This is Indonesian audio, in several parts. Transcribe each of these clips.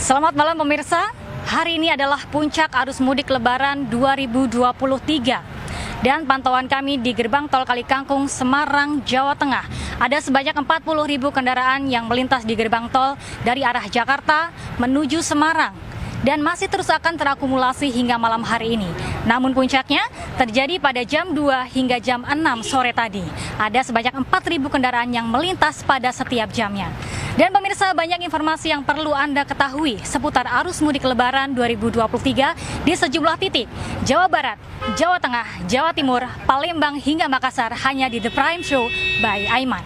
Selamat malam pemirsa, hari ini adalah puncak arus mudik Lebaran 2023. Dan pantauan kami di gerbang tol Kalikangkung, Semarang, Jawa Tengah, ada sebanyak 40.000 kendaraan yang melintas di gerbang tol dari arah Jakarta menuju Semarang. Dan masih terus akan terakumulasi hingga malam hari ini. Namun puncaknya terjadi pada jam 2 hingga jam 6 sore tadi. Ada sebanyak 4.000 kendaraan yang melintas pada setiap jamnya. Dan pemirsa, banyak informasi yang perlu Anda ketahui seputar arus mudik Lebaran 2023 di sejumlah titik. Jawa Barat, Jawa Tengah, Jawa Timur, Palembang hingga Makassar hanya di The Prime Show by Aiman.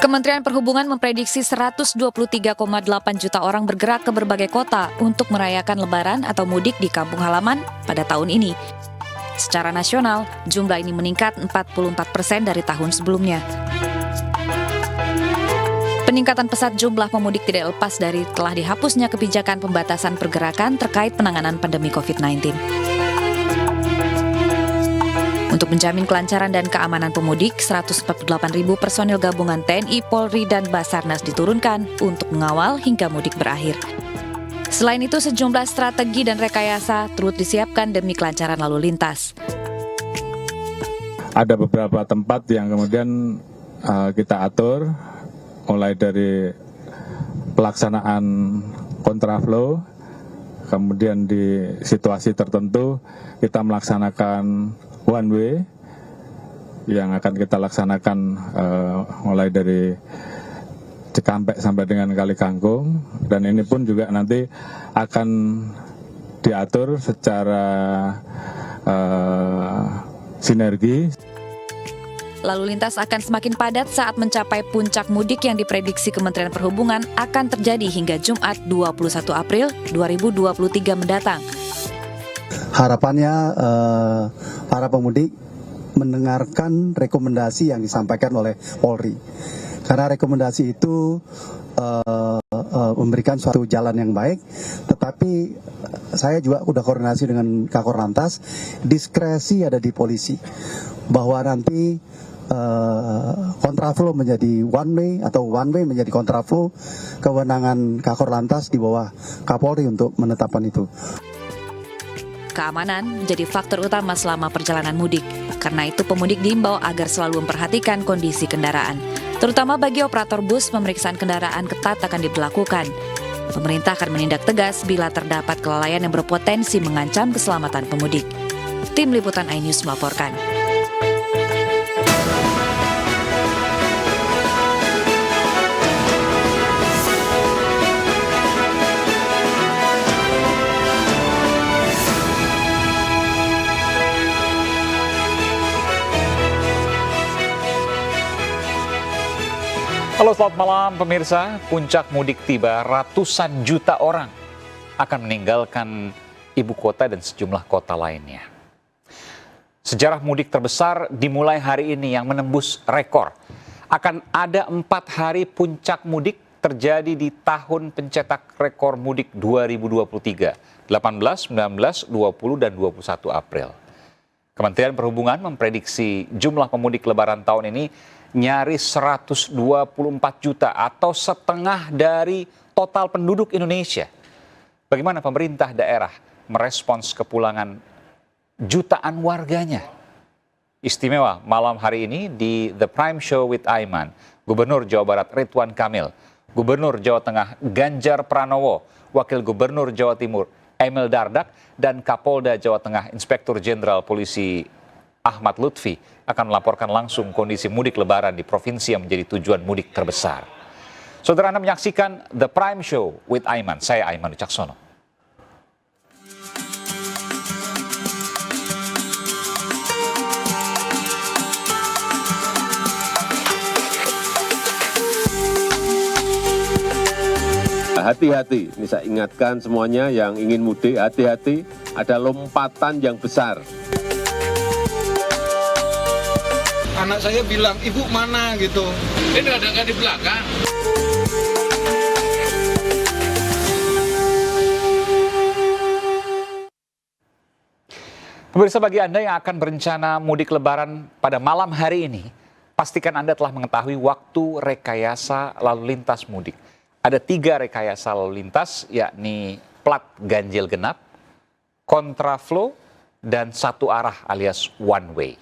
Kementerian Perhubungan memprediksi 123,8 juta orang bergerak ke berbagai kota untuk merayakan Lebaran atau mudik di kampung halaman pada tahun ini. Secara nasional, jumlah ini meningkat 44% dari tahun sebelumnya. Peningkatan pesat jumlah pemudik tidak lepas dari telah dihapusnya kebijakan pembatasan pergerakan terkait penanganan pandemi COVID-19. Untuk menjamin kelancaran dan keamanan pemudik, 148.000 personil gabungan TNI, Polri, dan Basarnas diturunkan untuk mengawal hingga mudik berakhir. Selain itu, sejumlah strategi dan rekayasa turut disiapkan demi kelancaran lalu lintas. Ada beberapa tempat yang kemudian kita atur, mulai dari pelaksanaan kontraflow, kemudian di situasi tertentu kita melaksanakan one way yang akan kita laksanakan mulai dari Cikampek sampai dengan Kalikangkung, dan ini pun juga nanti akan diatur secara sinergi. Lalu lintas akan semakin padat saat mencapai puncak mudik yang diprediksi Kementerian Perhubungan akan terjadi hingga Jumat 21 April 2023 mendatang. Harapannya para pemudik mendengarkan rekomendasi yang disampaikan oleh Polri. Karena rekomendasi itu memberikan suatu jalan yang baik, tetapi saya juga sudah koordinasi dengan Kakor Lantas, diskresi ada di polisi, bahwa nanti kontraflow menjadi one way atau one way menjadi kontraflow, kewenangan Kakor Lantas di bawah Kapolri untuk menetapkan itu. Keamanan menjadi faktor utama selama perjalanan mudik. Karena itu pemudik diimbau agar selalu memperhatikan kondisi kendaraan. Terutama bagi operator bus, pemeriksaan kendaraan ketat akan diberlakukan. Pemerintah akan menindak tegas bila terdapat kelalaian yang berpotensi mengancam keselamatan pemudik. Tim Liputan iNews melaporkan. Halo, selamat malam pemirsa. Puncak mudik tiba, ratusan juta orang akan meninggalkan ibu kota dan sejumlah kota lainnya. Sejarah mudik terbesar dimulai hari ini yang menembus rekor. Akan ada 4 hari puncak mudik terjadi di tahun pencetak rekor mudik 2023, 18, 19, 20, dan 21 April. Kementerian Perhubungan memprediksi jumlah pemudik Lebaran tahun ini nyaris 124 juta atau setengah dari total penduduk Indonesia. Bagaimana pemerintah daerah merespons kepulangan jutaan warganya? Istimewa malam hari ini di The Prime Show with Aiman, Gubernur Jawa Barat Ridwan Kamil, Gubernur Jawa Tengah Ganjar Pranowo, Wakil Gubernur Jawa Timur Emil Dardak, dan Kapolda Jawa Tengah Inspektur Jenderal Polisi Ahmad Lutfi akan melaporkan langsung kondisi mudik Lebaran di provinsi yang menjadi tujuan mudik terbesar. Saudara, Anda menyaksikan The Prime Show with Aiman. Saya Aiman Wicaksono. Hati-hati, ini saya ingatkan semuanya yang ingin mudik, hati-hati, ada lompatan yang besar. Anak saya bilang, ibu mana gitu. Ini ada di belakang. Pemirsa, bagi Anda yang akan berencana mudik lebaran pada malam hari ini, pastikan Anda telah mengetahui waktu rekayasa lalu lintas mudik. Ada 3 rekayasa lalu lintas, yakni plat ganjil genap, kontraflow, dan satu arah alias one way.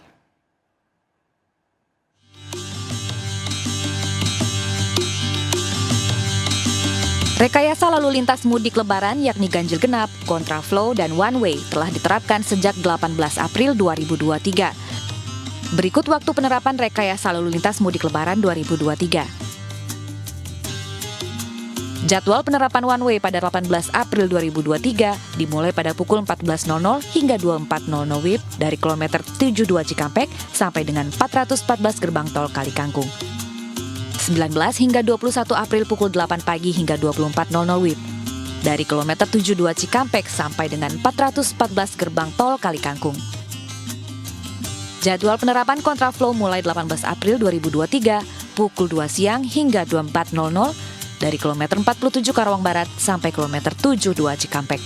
Rekayasa lalu lintas mudik lebaran yakni ganjil genap, kontraflow, dan one way telah diterapkan sejak 18 April 2023. Berikut waktu penerapan rekayasa lalu lintas mudik lebaran 2023. Jadwal penerapan one way pada 18 April 2023 dimulai pada pukul 14.00 hingga 24.00 WIB dari kilometer 72 Cikampek sampai dengan 414 gerbang tol Kali Kangkung. 19 hingga 21 April pukul 8 pagi hingga 24.00 WIB dari kilometer 72 Cikampek sampai dengan 414 gerbang tol Kali Kangkung. Jadwal penerapan kontraflow mulai 18 April 2023 pukul 2 siang hingga 24.00 dari kilometer 47 Karawang Barat sampai kilometer 72 Cikampek.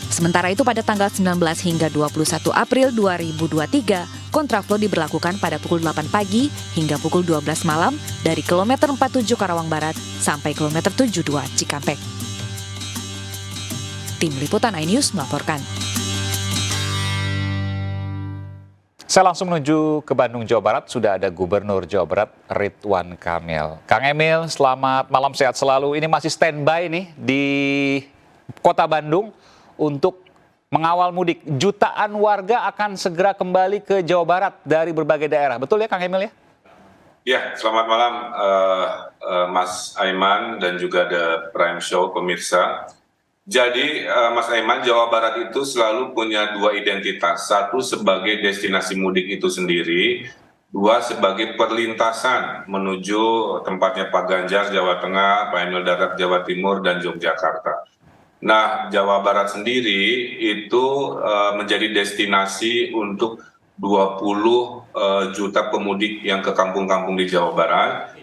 Sementara itu pada tanggal 19 hingga 21 April 2023, kontraflow diberlakukan pada pukul 8 pagi hingga pukul 12 malam dari kilometer 47 Karawang Barat sampai kilometer 72 Cikampek. Tim Liputan iNews melaporkan. Saya langsung menuju ke Bandung, Jawa Barat. Sudah ada Gubernur Jawa Barat, Ridwan Kamil. Kang Emil, selamat malam, sehat selalu. Ini masih standby nih di Kota Bandung untuk mengawal mudik. Jutaan warga akan segera kembali ke Jawa Barat dari berbagai daerah. Betul ya, Kang Emil ya? Ya, selamat malam Mas Aiman dan juga The Prime Show pemirsa. Jadi Mas Aiman, Jawa Barat itu selalu punya 2 identitas. Satu sebagai destinasi mudik itu sendiri, 2 sebagai perlintasan menuju tempatnya Pak Ganjar Jawa Tengah, Pak Emil Dardak Jawa Timur, dan Yogyakarta. Nah, Jawa Barat sendiri itu menjadi destinasi untuk 20 juta pemudik yang ke kampung-kampung di Jawa Barat.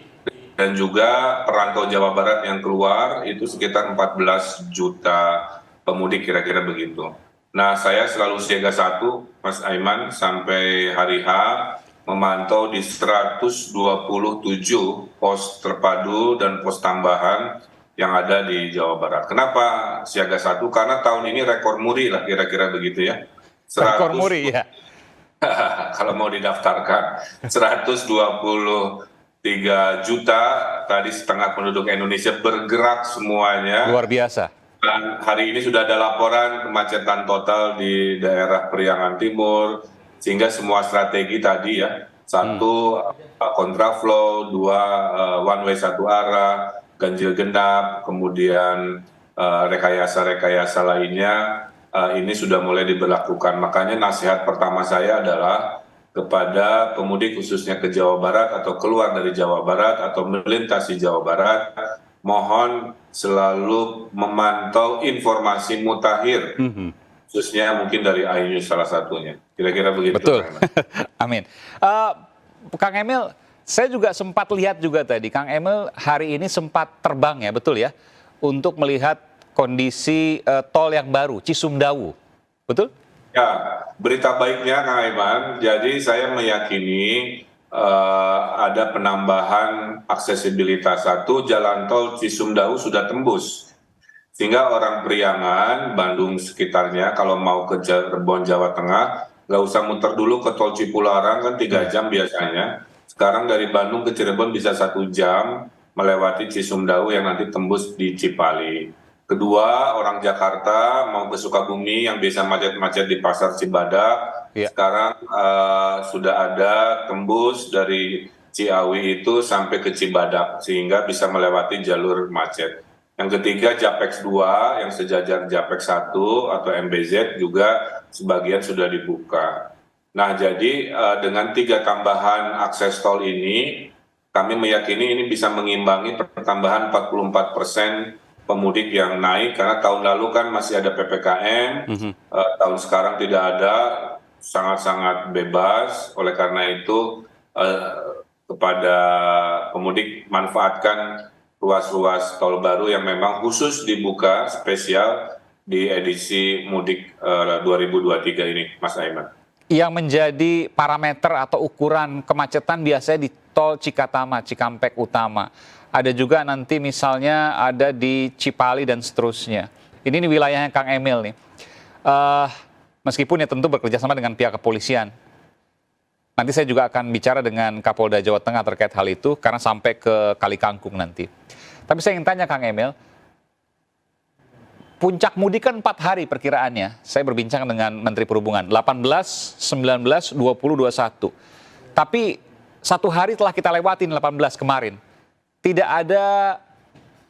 Dan juga perantau Jawa Barat yang keluar itu sekitar 14 juta pemudik, kira-kira begitu. Nah, saya selalu siaga 1, Mas Aiman, sampai hari H, memantau di 127 pos terpadu dan pos tambahan yang ada di Jawa Barat. Kenapa siaga 1? Karena tahun ini rekor muri lah, kira-kira begitu ya. Rekor muri ya? Kalau mau didaftarkan, 123 juta, tadi setengah penduduk Indonesia bergerak semuanya. Luar biasa. Dan hari ini sudah ada laporan kemacetan total di daerah Priangan Timur, sehingga semua strategi tadi ya, 1 kontraflow, 2 one way satu arah, ganjil genap, kemudian rekayasa-rekayasa lainnya, ini sudah mulai diberlakukan. Makanya nasihat pertama saya adalah kepada pemudik khususnya ke Jawa Barat atau keluar dari Jawa Barat atau melintasi Jawa Barat, mohon selalu memantau informasi mutakhir, khususnya mungkin dari iNews salah satunya. Kira-kira begitu. Betul. Amin. Kang Emil, saya juga sempat lihat juga tadi, Kang Emil hari ini sempat terbang ya, betul ya, untuk melihat kondisi tol yang baru, Cisumdawu. Betul? Ya, berita baiknya Kang Aiman, jadi saya meyakini ada penambahan aksesibilitas. 1, jalan tol Cisumdawu sudah tembus. Sehingga orang Priangan, Bandung sekitarnya, kalau mau ke Cirebon, Jawa Tengah, nggak usah muter dulu ke tol Cipularang, kan 3 jam biasanya. Sekarang dari Bandung ke Cirebon bisa 1 jam, melewati Cisumdawu yang nanti tembus di Cipali. Kedua, orang Jakarta mau ke Sukabumi yang biasa macet-macet di Pasar Cibadak, sekarang sudah ada tembus dari Ciawi itu sampai ke Cibadak, sehingga bisa melewati jalur macet. Yang ketiga, Japex 2 yang sejajar Japex 1 atau MBZ juga sebagian sudah dibuka. Nah, jadi dengan 3 tambahan akses tol ini, kami meyakini ini bisa mengimbangi pertambahan 44% pemudik yang naik, karena tahun lalu kan masih ada PPKM, tahun sekarang tidak ada, sangat-sangat bebas. Oleh karena itu kepada pemudik, manfaatkan ruas-ruas tol baru yang memang khusus dibuka spesial di edisi mudik 2023 ini, Mas Aiman. Yang menjadi parameter atau ukuran kemacetan biasanya di tol Cikatama, Cikampek Utama. Ada juga nanti misalnya ada di Cipali dan seterusnya. Ini wilayahnya Kang Emil nih. Meskipun ya tentu bekerja sama dengan pihak kepolisian. Nanti saya juga akan bicara dengan Kapolda Jawa Tengah terkait hal itu karena sampai ke Kali Kangkung nanti. Tapi saya ingin tanya Kang Emil, puncak mudik kan 4 hari perkiraannya. Saya berbincang dengan Menteri Perhubungan, 18, 19, 20, 21. Tapi 1 hari telah kita lewatin 18 kemarin. Tidak ada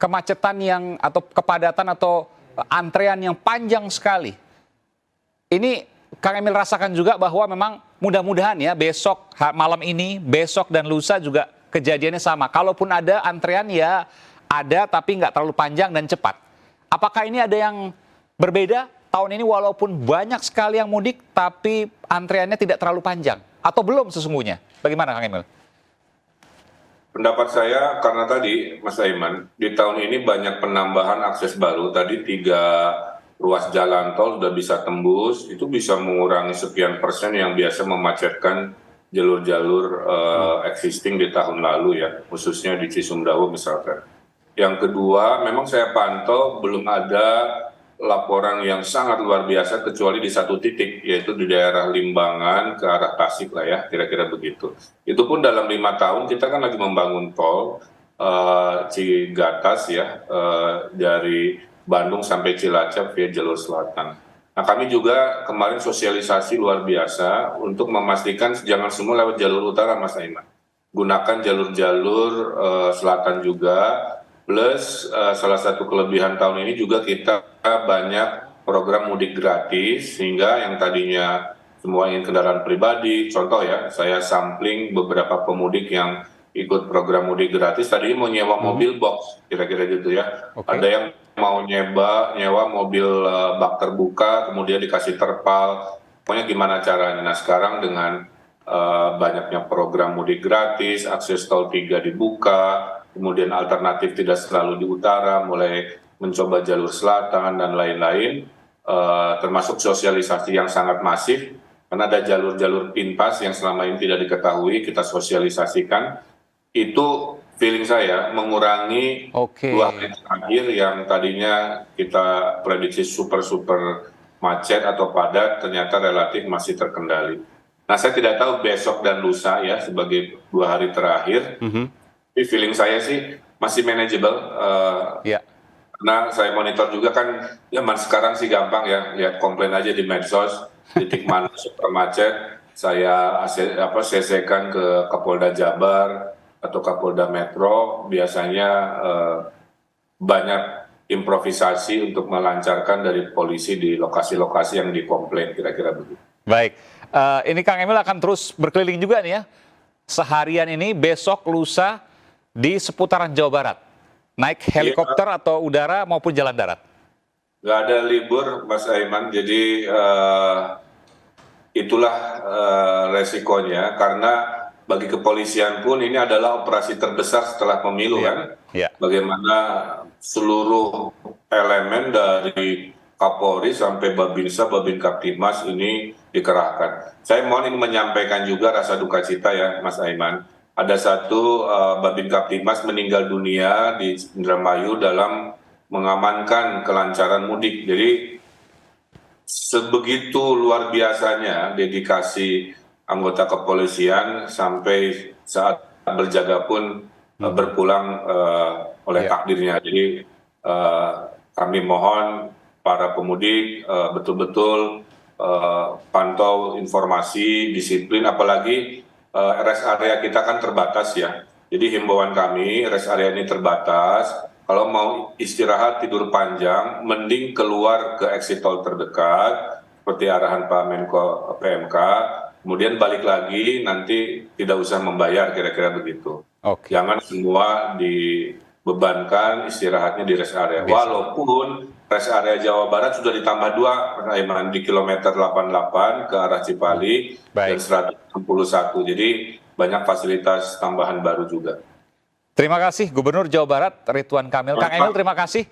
kemacetan atau kepadatan atau antrean yang panjang sekali. Ini Kang Emil rasakan juga bahwa memang mudah-mudahan ya besok, malam ini, besok dan lusa juga kejadiannya sama. Kalaupun ada antrean ya ada tapi nggak terlalu panjang dan cepat. Apakah ini ada yang berbeda tahun ini walaupun banyak sekali yang mudik tapi antreannya tidak terlalu panjang? Atau belum sesungguhnya? Bagaimana Kang Emil? Pendapat saya karena tadi Mas Aiman, di tahun ini banyak penambahan akses baru. Tadi 3 ruas jalan tol sudah bisa tembus, itu bisa mengurangi sekian persen yang biasa memacetkan jalur-jalur existing di tahun lalu ya, khususnya di Cisumdawu misalkan. Yang kedua, memang saya pantau belum ada laporan yang sangat luar biasa kecuali di satu titik, yaitu di daerah Limbangan ke arah Tasik lah ya, kira-kira begitu. Itu pun dalam 5 tahun kita kan lagi membangun tol Cigatas ya, dari Bandung sampai Cilacap via jalur selatan. Nah kami juga kemarin sosialisasi luar biasa untuk memastikan jangan semua lewat jalur utara Mas Aiman. Gunakan jalur-jalur selatan juga. Plus salah satu kelebihan tahun ini juga kita banyak program mudik gratis sehingga yang tadinya semua ingin kendaraan pribadi, contoh ya, saya sampling beberapa pemudik yang ikut program mudik gratis tadinya mau nyewa mobil box, kira-kira gitu ya. Okay. Ada yang mau nyewa mobil bak terbuka, kemudian dikasih terpal, pokoknya gimana caranya. Nah sekarang dengan banyaknya program mudik gratis, akses tol 3 dibuka, kemudian alternatif tidak selalu di utara, mulai mencoba jalur selatan dan lain-lain, termasuk sosialisasi yang sangat masif, karena ada jalur-jalur pintas yang selama ini tidak diketahui, kita sosialisasikan, itu feeling saya mengurangi 2 hari terakhir yang tadinya kita prediksi super macet atau padat, ternyata relatif masih terkendali. Nah saya tidak tahu besok dan lusa ya sebagai 2 hari terakhir, tapi feeling saya sih masih manageable. Karena saya monitor juga kan zaman sekarang sih gampang ya, lihat komplain aja di medsos, titik mana super macet, saya CC-kan ke Kapolda Jabar atau Kapolda Metro, biasanya banyak improvisasi untuk melancarkan dari polisi di lokasi-lokasi yang dikomplain, kira-kira begitu. Baik, ini Kang Emil akan terus berkeliling juga nih ya, seharian ini, besok, lusa, di seputaran Jawa Barat. Naik helikopter atau udara maupun jalan darat? Nggak ada libur, Mas Aiman. Jadi itulah resikonya. Karena bagi kepolisian pun ini adalah operasi terbesar setelah pemilu kan. Bagaimana seluruh elemen dari Kapolri sampai Babinsa, Babin Kaptimas ini dikerahkan. Saya mohon ini menyampaikan juga rasa duka cita ya, Mas Aiman. Ada satu Babin Kaptimas meninggal dunia di Indramayu dalam mengamankan kelancaran mudik. Jadi sebegitu luar biasanya dedikasi anggota kepolisian sampai saat berjaga pun berpulang oleh takdirnya. Jadi kami mohon para pemudik betul-betul pantau informasi, disiplin, apalagi rest area kita kan terbatas ya. Jadi himbauan kami, rest area ini terbatas. Kalau mau istirahat tidur panjang, mending keluar ke exit tol terdekat, seperti arahan Pak Menko PMK. Kemudian balik lagi, nanti tidak usah membayar, kira-kira begitu. Jangan semua dibebankan istirahatnya di rest area. Walaupun rest area Jawa Barat sudah ditambah 2, di kilometer 88 ke arah Cipali dan 161. Jadi banyak fasilitas tambahan baru juga. Terima kasih Gubernur Jawa Barat Ridwan Kamil. Kang Emil terima kasih.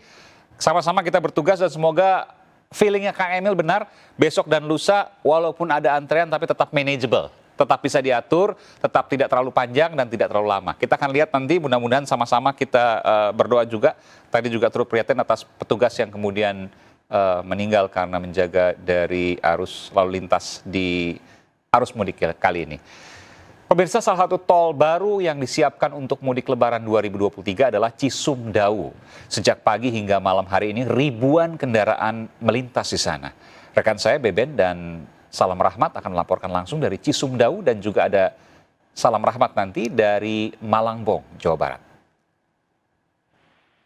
Sama-sama kita bertugas dan semoga feelingnya Kang Emil benar, besok dan lusa walaupun ada antrean tapi tetap manageable, tetap bisa diatur, tetap tidak terlalu panjang dan tidak terlalu lama. Kita akan lihat nanti, mudah-mudahan sama-sama kita berdoa juga. Tadi juga turut prihatin atas petugas yang kemudian meninggal karena menjaga dari arus lalu lintas di arus mudik kali ini. Pemirsa, salah satu tol baru yang disiapkan untuk mudik Lebaran 2023 adalah Cisumdawu. Sejak pagi hingga malam hari ini ribuan kendaraan melintas di sana. Rekan saya Beben dan Salam Rahmat akan melaporkan langsung dari Cisumdawu dan juga ada Salam Rahmat nanti dari Malangbong, Jawa Barat.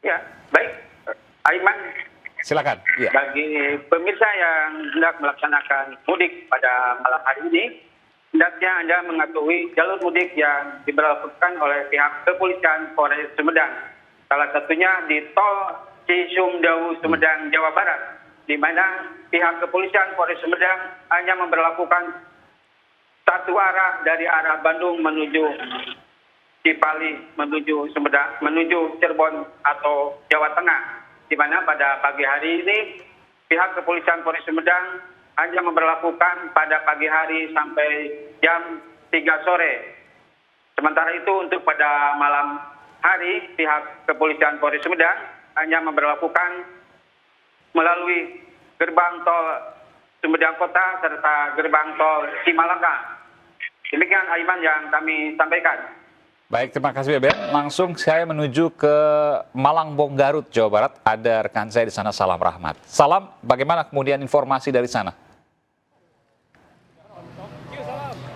Ya, baik. Aiman, silakan. Ya. bagi pemirsa yang hendak melaksanakan mudik pada malam hari ini, hendaknya Anda mengetahui jalur mudik yang diberlakukan oleh pihak kepolisian Polres Sumedang. Salah satunya di tol Cisumdawu, Sumedang, Jawa Barat, di mana pihak kepolisian Polres Sumedang hanya memberlakukan satu arah dari arah Bandung menuju Cipali, menuju Sumedang, menuju Cirebon atau Jawa Tengah, di mana pada pagi hari ini pihak kepolisian Polres Sumedang hanya memberlakukan pada pagi hari sampai jam 3 sore. Sementara itu untuk pada malam hari pihak kepolisian Polres Sumedang hanya memberlakukan melalui gerbang tol Sumedang Kota serta gerbang tol Cimalaka. Demikian Aiman yang kami sampaikan. Baik, terima kasih Beben. Langsung saya menuju ke Malangbong, Garut, Jawa Barat. Ada rekan saya di sana, Salam Rahmat. Salam, bagaimana kemudian informasi dari sana?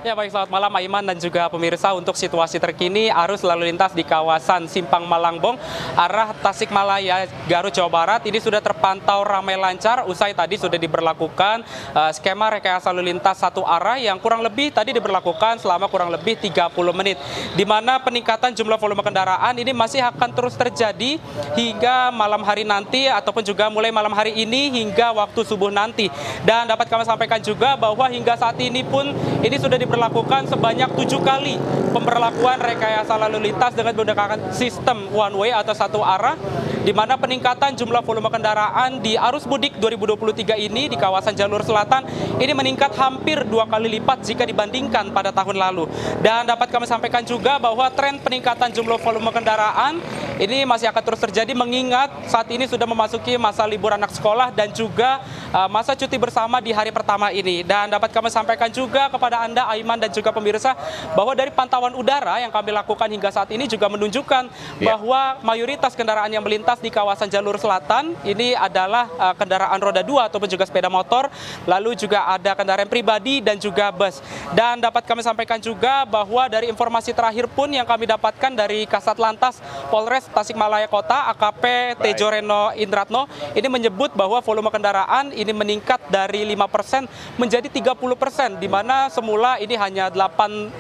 Ya baik, selamat malam Aiman dan juga pemirsa. Untuk situasi terkini arus lalu lintas di kawasan Simpang Malangbong arah Tasikmalaya, Garut, Jawa Barat ini sudah terpantau ramai lancar. Usai tadi sudah diberlakukan skema rekayasa lalu lintas satu arah yang kurang lebih tadi diberlakukan selama kurang lebih 30 menit. Di mana peningkatan jumlah volume kendaraan ini masih akan terus terjadi hingga malam hari nanti ataupun juga mulai malam hari ini hingga waktu subuh nanti. Dan dapat kami sampaikan juga bahwa hingga saat ini pun ini sudah diberlakukan sebanyak 7 kali pemberlakuan rekayasa lalu lintas dengan menggunakan sistem one way atau satu arah, di mana peningkatan jumlah volume kendaraan di arus mudik 2023 ini di kawasan jalur selatan ini meningkat hampir 2 kali lipat jika dibandingkan pada tahun lalu. Dan dapat kami sampaikan juga bahwa tren peningkatan jumlah volume kendaraan ini masih akan terus terjadi mengingat saat ini sudah memasuki masa libur anak sekolah dan juga masa cuti bersama di hari pertama ini. Dan dapat kami sampaikan juga kepada Anda Aiman dan juga pemirsa bahwa dari pantauan udara yang kami lakukan hingga saat ini juga menunjukkan bahwa mayoritas kendaraan yang melintas di kawasan jalur selatan ini adalah kendaraan roda 2 ataupun juga sepeda motor, lalu juga ada kendaraan pribadi dan juga bus. Dan dapat kami sampaikan juga bahwa dari informasi terakhir pun yang kami dapatkan dari Kasat Lantas Polres Tasikmalaya Kota AKP Tejo Reno Indratno ini menyebut bahwa volume kendaraan ini meningkat dari 5% menjadi 30%, di mana semula ini hanya 800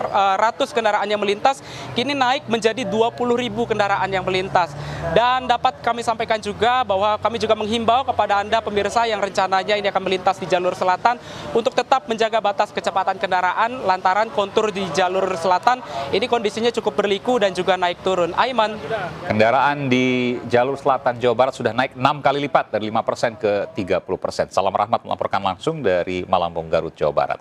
kendaraan yang melintas, kini naik menjadi 20.000 kendaraan yang melintas. Dan dapat kami sampaikan juga bahwa kami juga menghimbau kepada Anda pemirsa yang rencananya ini akan melintas di jalur selatan untuk tetap menjaga batas kecepatan kendaraan lantaran kontur di jalur selatan ini kondisinya cukup berliku dan juga naik turun. Aiman. Kendaraan di jalur selatan Jawa Barat sudah naik 6 kali lipat dari 5% ke 30%. Salam Rahmat melaporkan langsung dari Malangbong, Garut, Jawa Barat.